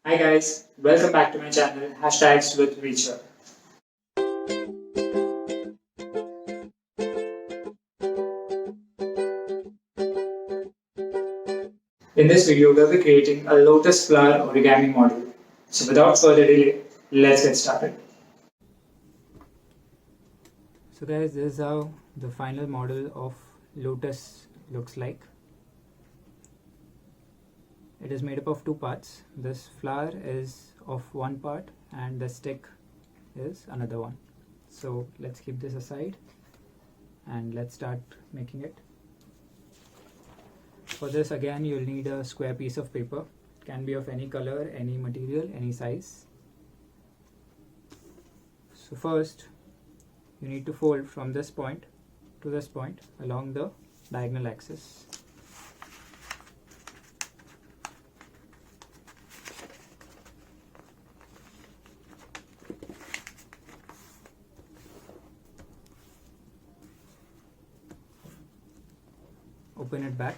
Hi guys, welcome back to my channel Hashtags with Reacher. In this video, we'll be creating a lotus flower origami model. So without further delay, let's get started. So guys, this is how the final model of lotus looks like. It is made up of two parts. This flower is of one part and the stick is another one. So let's keep this aside and let's start making it. For this again you'll need a square piece of paper. It can be of any color, any material, any size. So first you need to fold from this point to this point along the diagonal axis. Open it back.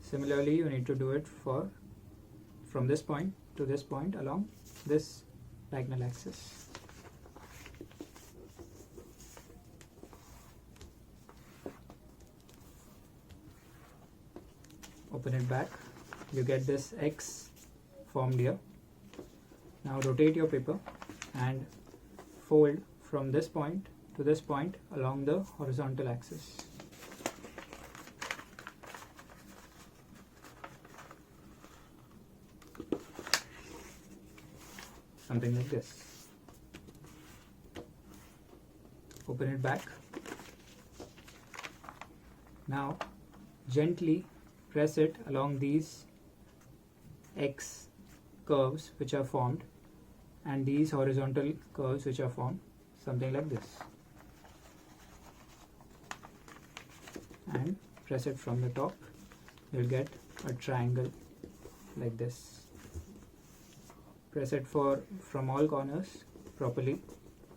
Similarly, you need to do it from this point to this point along this diagonal axis. Open it back. You get this X formed here. Now rotate your paper and fold from this point to this point along the horizontal axis. Something like this. Open it back. Now gently press it along these X curves which are formed and these horizontal curves which are formed, something like this, and press it from the top. You'll get a triangle like this. Press it from all corners properly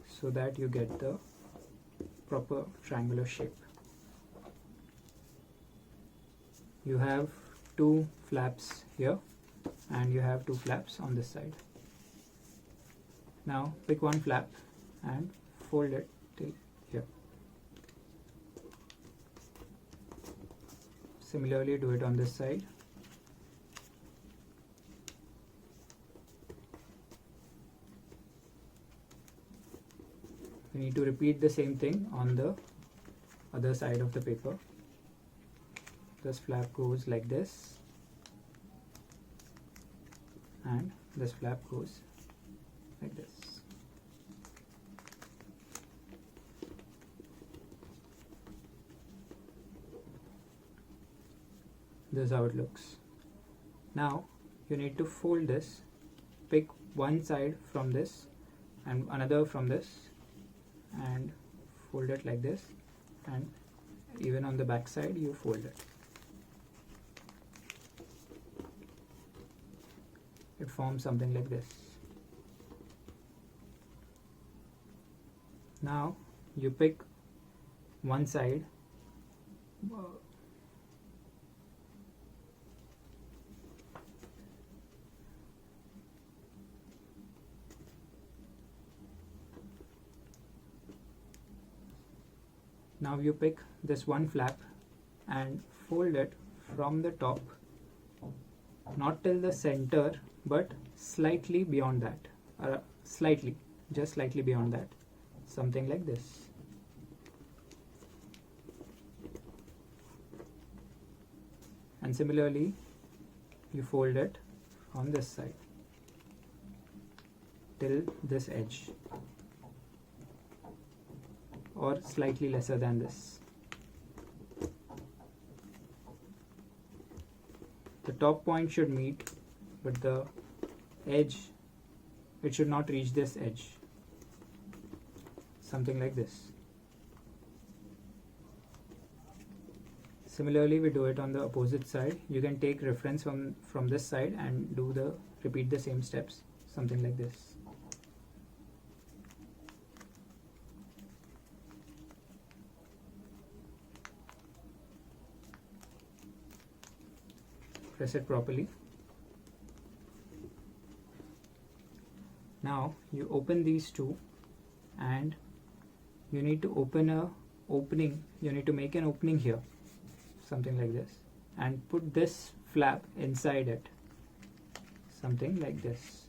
so that you get the proper triangular shape. You have two flaps here and you have two flaps on this side. Now pick one flap and fold it till here. Similarly do it on this side. We need to repeat the same thing on the other side of the paper. This flap goes like this and this flap goes like this. This is how it looks. Now you need to fold this, pick one side from this and another from this and fold it like this, and even on the back side you fold it. It forms something like this. Now you pick one side Now you pick this one flap and fold it from the top, not till the center but slightly beyond that, just slightly beyond that, something like this. And similarly you fold it on this side till this edge, or slightly lesser than this. The top point should meet, but the edge, it should not reach this edge. Something like this. Similarly, we do it on the opposite side. You can take reference from this side and repeat the same steps. Something like this. Press it properly. Now you open these two, and you need to open a opening. You need to make an opening here, something like this, and put this flap inside it, something like this.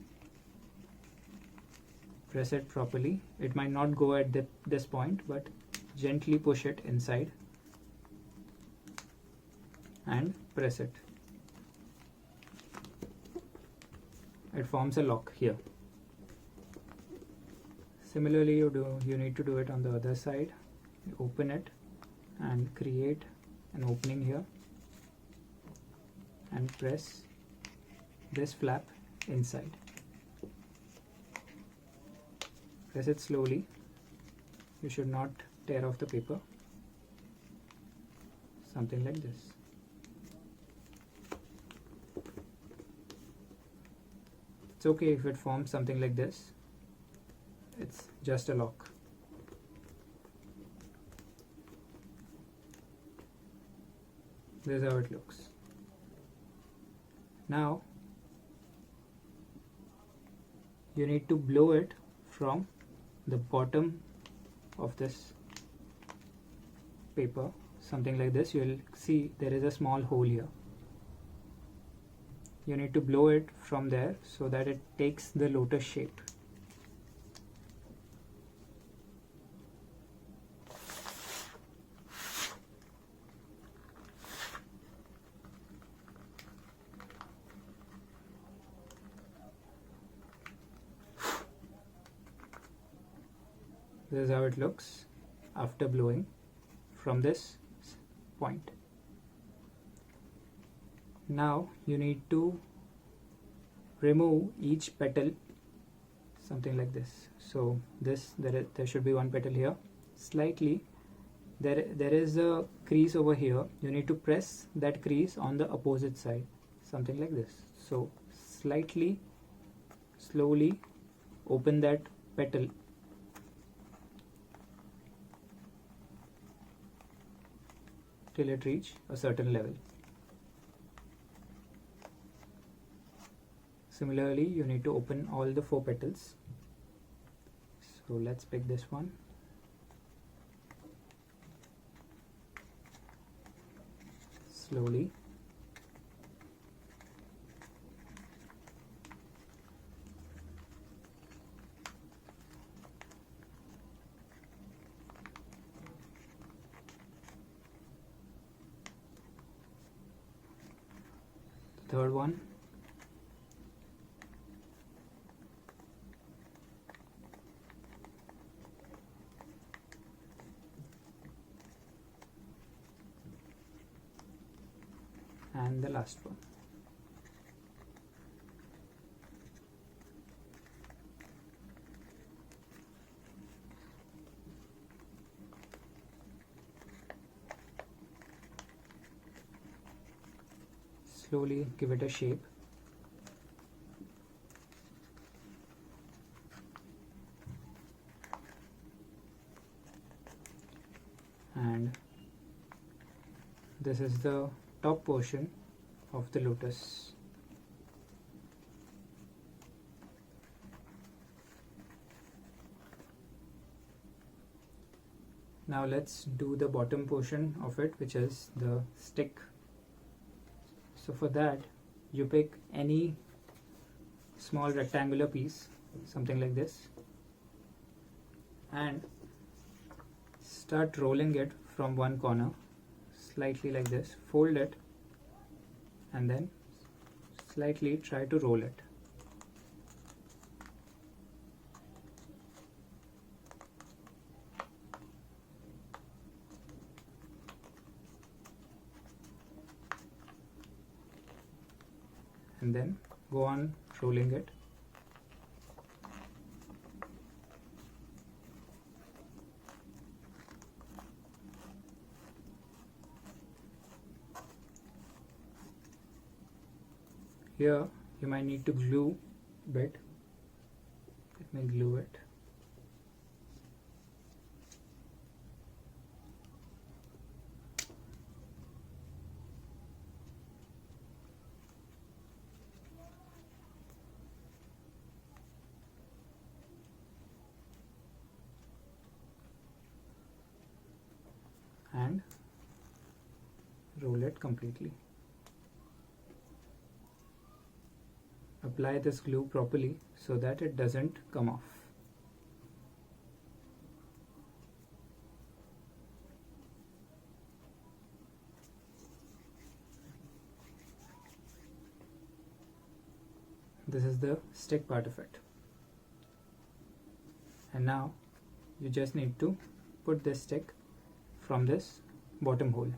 Press it properly. It might not go at this point, but gently push it inside and press it. It forms a lock here. Similarly, you need to do it on the other side. You open it and create an opening here and press this flap inside. Press it slowly. You should not tear off the paper. Something like this. It's okay if it forms something like this. It's just a lock. This is how it looks. Now you need to blow it from the bottom of this paper, something like this. You will see there is a small hole here. You need to blow it from there so that it takes the lotus shape. This is how it looks after blowing from this point. Now you need to remove each petal, something like this. So there should be one petal here. Slightly there is a crease over here. You need to press that crease on the opposite side, something like this. So slowly open that petal till it reach a certain level. Similarly, you need to open all the 4 petals. So let's pick this one. Slowly. Third one. And the last one. Slowly give it a shape. And this is the top portion of the lotus. Now let's do the bottom portion of it, which is the stick. So for that, you pick any small rectangular piece, something like this, and start rolling it from one corner, slightly like this. Fold it and then slightly try to roll it. And then go on rolling it. Here you might need to glue a bit. Let me glue it. it completely. Apply this glue properly so that it doesn't come off. This is the stick part of it. And now you just need to put this stick from this bottom hole.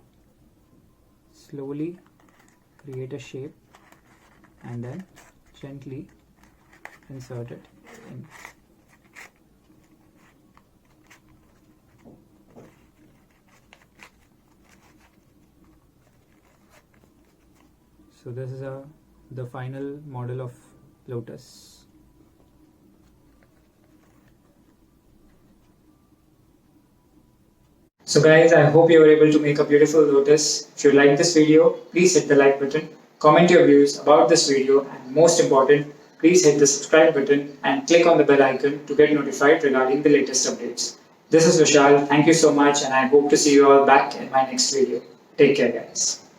Slowly create a shape and then gently insert it in. So this is the final model of Lotus. So guys, I hope you were able to make a beautiful lotus. If you like this video, please hit the like button, comment your views about this video, and most important, please hit the subscribe button and click on the bell icon to get notified regarding the latest updates. This is Vishal, thank you so much, and I hope to see you all back in my next video. Take care guys.